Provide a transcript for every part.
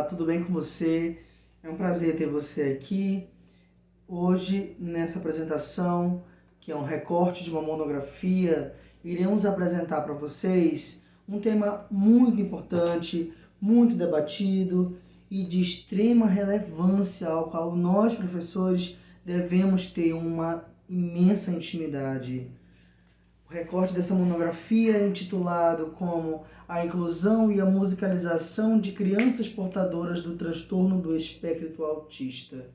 Olá, tudo bem com você? É um prazer ter você aqui. Hoje, nessa apresentação, que é um recorte de uma monografia, iremos apresentar para vocês um tema muito importante, muito debatido e de extrema relevância, ao qual nós, professores, devemos ter uma imensa intimidade. O recorte dessa monografia é intitulado como A Inclusão e a Musicalização de Crianças Portadoras do Transtorno do Espectro Autista.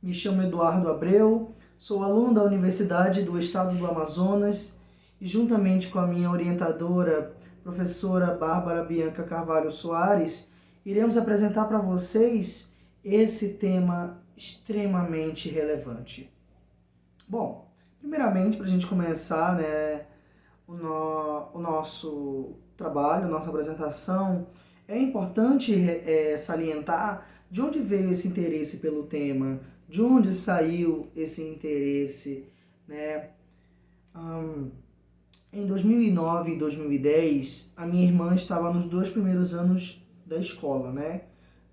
Me chamo Eduardo Abreu, sou aluno da Universidade do Estado do Amazonas e, juntamente com a minha orientadora, professora Bárbara Bianca Carvalho Soares, iremos apresentar para vocês esse tema extremamente relevante. Bom, primeiramente, para a gente começar, o nosso trabalho, nossa apresentação, é importante salientar de onde veio esse interesse pelo tema, de onde saiu esse interesse, né? Em 2009 e 2010, a minha irmã estava nos 2 primeiros anos da escola, né?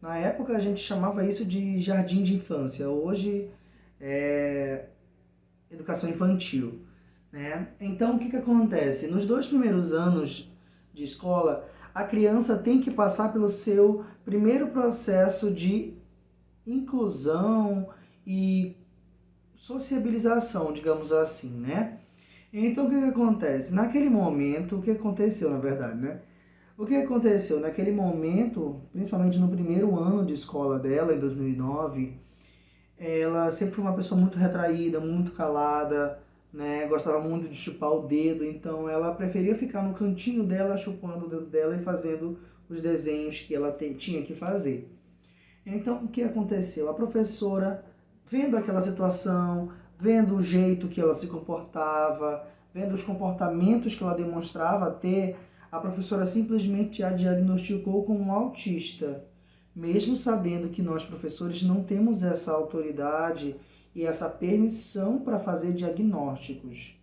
Na época a gente chamava isso de jardim de infância, hoje é educação infantil, né? Então, o que acontece? Nos 2 primeiros anos de escola, a criança tem que passar pelo seu primeiro processo de inclusão e sociabilização, digamos assim, né? Então, o que acontece? Naquele momento, o que aconteceu, na verdade, né? O que aconteceu naquele momento, principalmente no primeiro ano de escola dela, em 2009, ela sempre foi uma pessoa muito retraída, muito calada, né? Gostava muito de chupar o dedo, então ela preferia ficar no cantinho dela, chupando o dedo dela e fazendo os desenhos que ela tinha que fazer. Então, o que aconteceu? A professora, vendo aquela situação, vendo o jeito que ela se comportava, vendo os comportamentos que ela demonstrava ter, a professora simplesmente a diagnosticou como um autista, mesmo sabendo que nós, professores, não temos essa autoridade e essa permissão para fazer diagnósticos.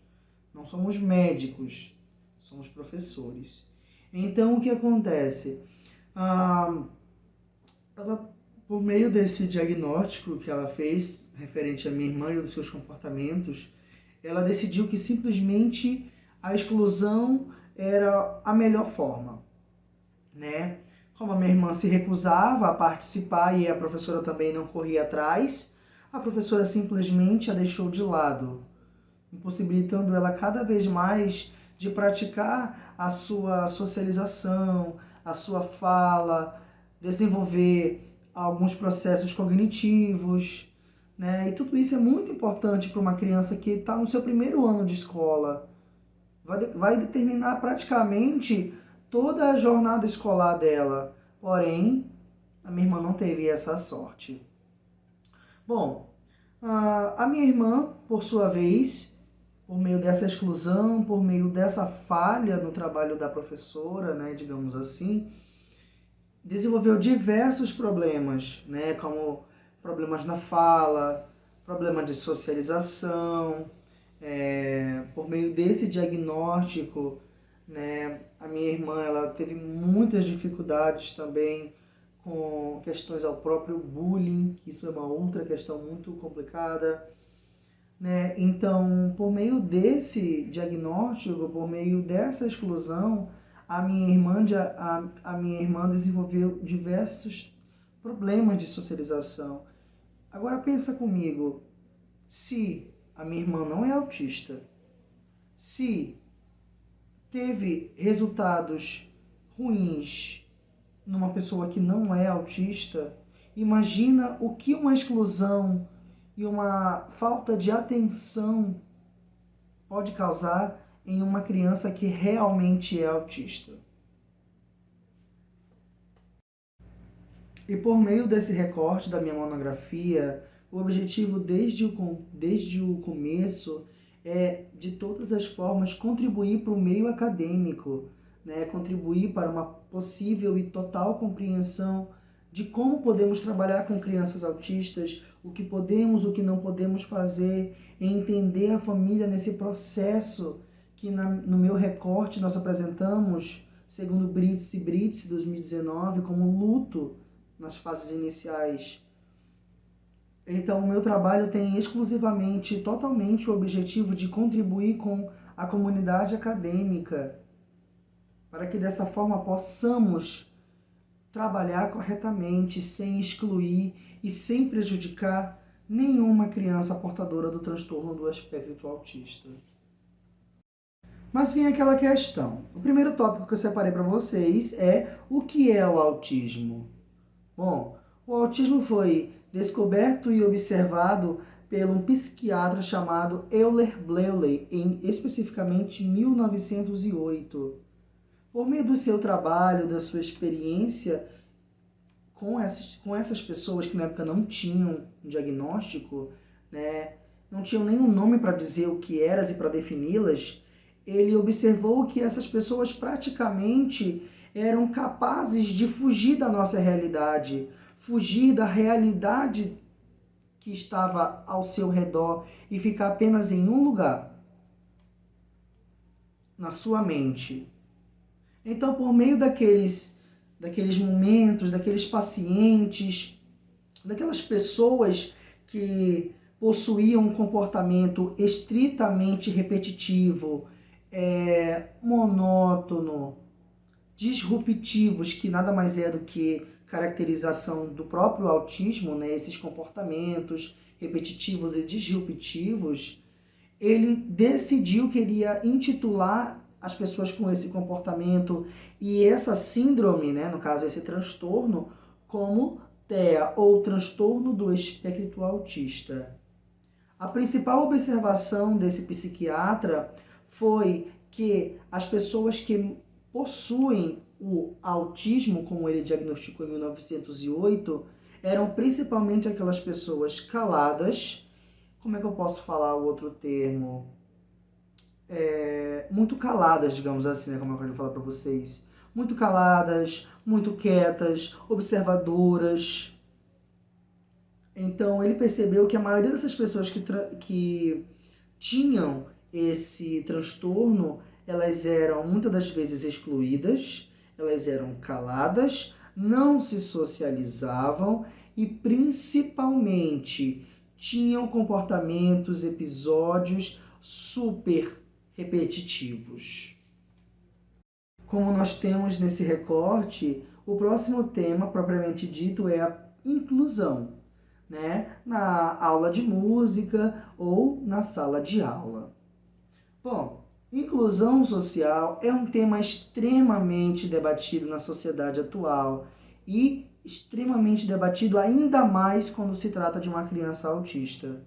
Não somos médicos, somos professores. Então, o que acontece? Ela, por meio desse diagnóstico que ela fez, referente à minha irmã e aos seus comportamentos, ela decidiu que simplesmente a exclusão era a melhor forma, né? Como a minha irmã se recusava a participar e a professora também não corria atrás, a professora simplesmente a deixou de lado, impossibilitando ela cada vez mais de praticar a sua socialização, a sua fala, desenvolver alguns processos cognitivos, né? E tudo isso é muito importante para uma criança que está no seu primeiro ano de escola. Vai determinar praticamente toda a jornada escolar dela. Porém, a minha irmã não teve essa sorte. Bom, a minha irmã, por sua vez, por meio dessa exclusão, por meio dessa falha no trabalho da professora, né, digamos assim, desenvolveu diversos problemas, né, como problemas na fala, problema de socialização. Por meio desse diagnóstico, né, a minha irmã ela teve muitas dificuldades também com questões ao próprio bullying, que isso é uma outra questão muito complicada, né? Então, por meio desse diagnóstico, por meio dessa exclusão, a minha irmã desenvolveu diversos problemas de socialização. Agora pensa comigo, se a minha irmã não é autista, se teve resultados ruins numa pessoa que não é autista, imagina o que uma exclusão e uma falta de atenção pode causar em uma criança que realmente é autista. E por meio desse recorte da minha monografia, o objetivo desde o começo é, de todas as formas, contribuir para o meio acadêmico, né? Contribuir para uma possível e total compreensão de como podemos trabalhar com crianças autistas, o que podemos, o que não podemos fazer, entender a família nesse processo que no meu recorte nós apresentamos, segundo Brits e Brits 2019, como luto, nas fases iniciais. Então, o meu trabalho tem exclusivamente, totalmente o objetivo de contribuir com a comunidade acadêmica, para que dessa forma possamos trabalhar corretamente, sem excluir e sem prejudicar nenhuma criança portadora do transtorno do espectro autista. Mas vem aquela questão. O primeiro tópico que eu separei para vocês é o que é o autismo. Bom, o autismo foi descoberto e observado por um psiquiatra chamado Euler Bleuler, especificamente em 1908. Por meio do seu trabalho, da sua experiência com essas pessoas que na época não tinham um diagnóstico, né, não tinham nenhum nome para dizer o que eram e para defini-las, ele observou que essas pessoas praticamente eram capazes de fugir da nossa realidade, fugir da realidade que estava ao seu redor e ficar apenas em um lugar, na sua mente. Então, por meio daqueles momentos, daqueles pacientes, daquelas pessoas que possuíam um comportamento estritamente repetitivo, monótono, disruptivos, que nada mais é do que caracterização do próprio autismo, né? Esses comportamentos repetitivos e disruptivos, ele decidiu que iria intitular as pessoas com esse comportamento e essa síndrome, né, no caso esse transtorno, como TEA, ou transtorno do espectro autista. A principal observação desse psiquiatra foi que as pessoas que possuem o autismo, como ele diagnosticou em 1908, eram principalmente aquelas pessoas caladas. Como é que eu posso falar o outro termo? Muito caladas, digamos assim, né, como eu acabei de falar para vocês. Muito caladas, muito quietas, observadoras. Então, ele percebeu que a maioria dessas pessoas que tinham esse transtorno, elas eram muitas das vezes excluídas, elas eram caladas, não se socializavam e principalmente tinham comportamentos, episódios super repetitivos. Como nós temos nesse recorte, o próximo tema propriamente dito é a inclusão, né? Na aula de música ou na sala de aula. Bom, inclusão social é um tema extremamente debatido na sociedade atual e extremamente debatido ainda mais quando se trata de uma criança autista.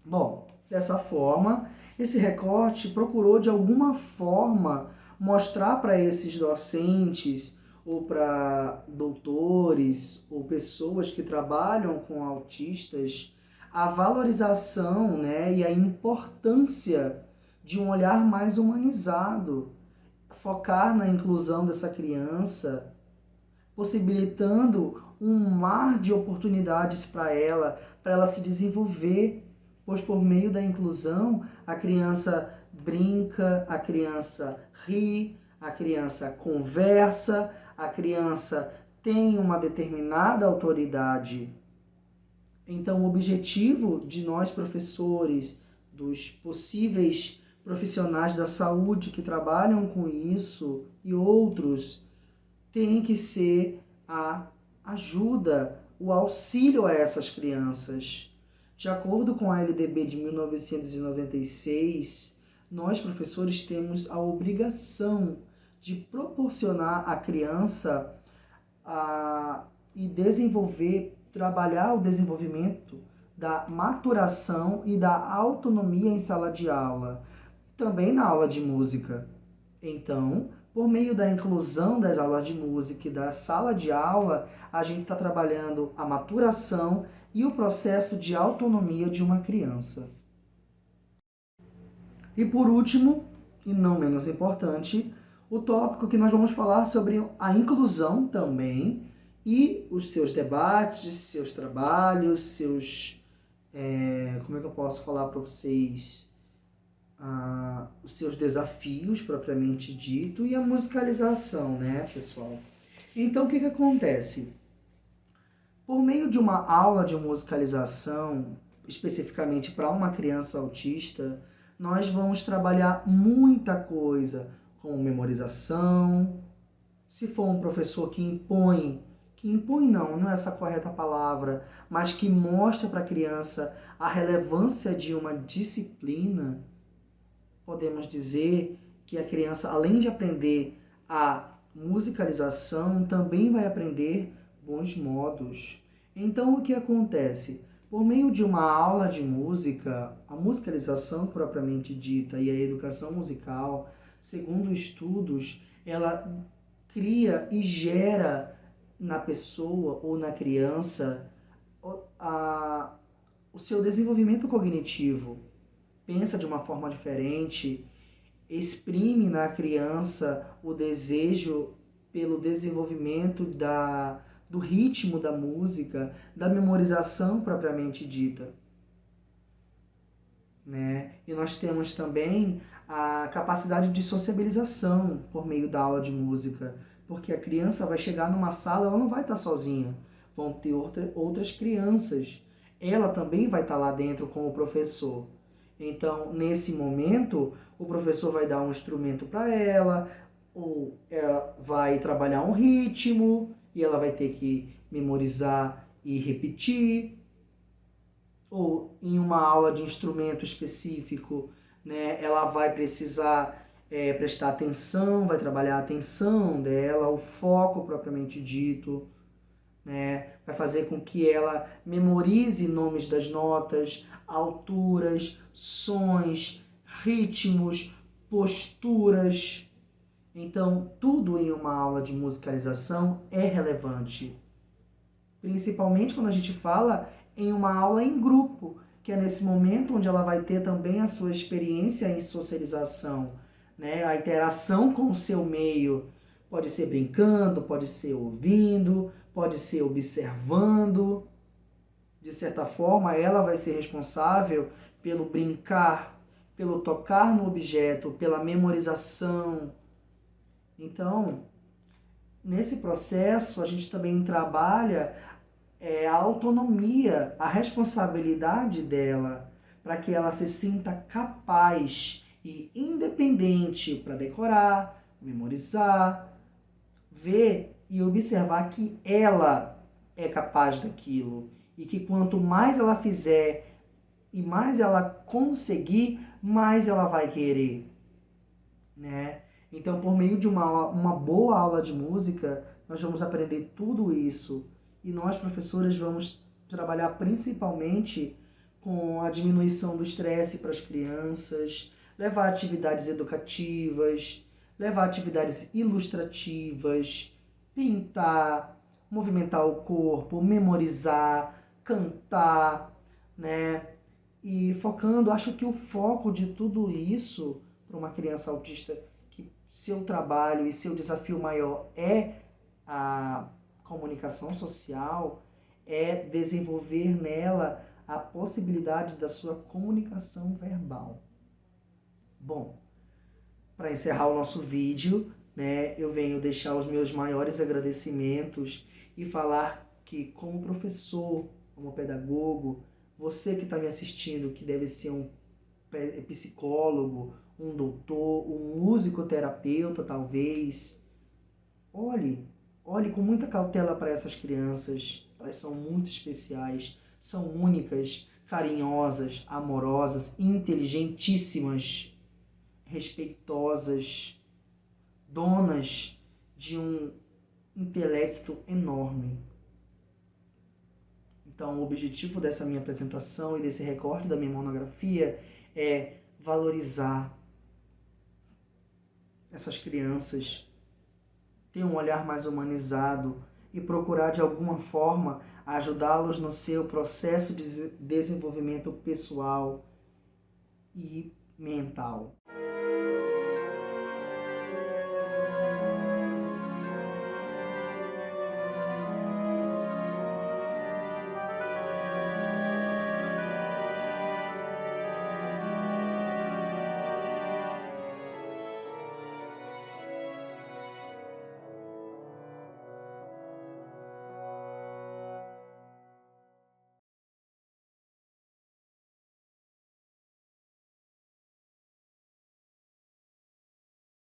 Bom, dessa forma, esse recorte procurou de alguma forma mostrar para esses docentes ou para doutores ou pessoas que trabalham com autistas a valorização, né, e a importância de um olhar mais humanizado, focar na inclusão dessa criança, possibilitando um mar de oportunidades para ela se desenvolver, pois por meio da inclusão a criança brinca, a criança ri, a criança conversa, a criança tem uma determinada autoridade. Então, o objetivo de nós professores, dos possíveis profissionais da saúde que trabalham com isso e outros, tem que ser a ajuda, o auxílio a essas crianças. De acordo com a LDB de 1996, nós professores temos a obrigação de proporcionar à criança e trabalhar o desenvolvimento da maturação e da autonomia em sala de aula, também na aula de música. Então, por meio da inclusão das aulas de música e da sala de aula, a gente está trabalhando a maturação e o processo de autonomia de uma criança. E por último, e não menos importante, o tópico que nós vamos falar sobre a inclusão também e os seus debates, seus trabalhos, como é que eu posso falar para vocês? Os seus desafios propriamente dito e a musicalização, né, pessoal? Então, o que acontece? Por meio de uma aula de musicalização, especificamente para uma criança autista, nós vamos trabalhar muita coisa, como memorização. Se for um professor que impõe não é essa a correta palavra, mas que mostra para a criança a relevância de uma disciplina, podemos dizer que a criança, além de aprender a musicalização, também vai aprender bons modos. Então, o que acontece? Por meio de uma aula de música, a musicalização propriamente dita e a educação musical, segundo estudos, ela cria e gera na pessoa ou na criança o seu desenvolvimento cognitivo. Pensa de uma forma diferente, exprime na criança o desejo pelo desenvolvimento do ritmo da música, da memorização propriamente dita. Né? E nós temos também a capacidade de sociabilização por meio da aula de música, porque a criança vai chegar numa sala, ela não vai estar sozinha, vão ter outras crianças. Ela também vai estar lá dentro com o professor. Então, nesse momento, o professor vai dar um instrumento para ela, ou ela vai trabalhar um ritmo, e ela vai ter que memorizar e repetir. Ou em uma aula de instrumento específico, né, ela vai precisar prestar atenção, vai trabalhar a atenção dela, o foco propriamente dito, né, vai fazer com que ela memorize nomes das notas, alturas, sons, ritmos, posturas. Então, tudo em uma aula de musicalização é relevante. Principalmente quando a gente fala em uma aula em grupo, que é nesse momento onde ela vai ter também a sua experiência em socialização, né? A interação com o seu meio. Pode ser brincando, pode ser ouvindo, pode ser observando. De certa forma, ela vai ser responsável pelo brincar, pelo tocar no objeto, pela memorização. Então, nesse processo, a gente também trabalha a autonomia, a responsabilidade dela, para que ela se sinta capaz e independente para decorar, memorizar, ver e observar que ela é capaz daquilo e que quanto mais ela fizer e mais ela conseguir, mais ela vai querer, né? Então, por meio de uma boa aula de música, nós vamos aprender tudo isso. E nós, professores, vamos trabalhar principalmente com a diminuição do estresse para as crianças, levar atividades educativas, levar atividades ilustrativas, pintar, movimentar o corpo, memorizar, cantar, né? E focando, acho que o foco de tudo isso para uma criança autista, que seu trabalho e seu desafio maior é a comunicação social, é desenvolver nela a possibilidade da sua comunicação verbal. Bom, para encerrar o nosso vídeo, né, eu venho deixar os meus maiores agradecimentos e falar que, como professor, como pedagogo, você que está me assistindo, que deve ser um psicólogo, um doutor, um musicoterapeuta talvez, olhe com muita cautela para essas crianças. Elas são muito especiais, são únicas, carinhosas, amorosas, inteligentíssimas, respeitosas, donas de um intelecto enorme. Então, o objetivo dessa minha apresentação e desse recorte da minha monografia é valorizar essas crianças, ter um olhar mais humanizado e procurar de alguma forma ajudá-los no seu processo de desenvolvimento pessoal e mental.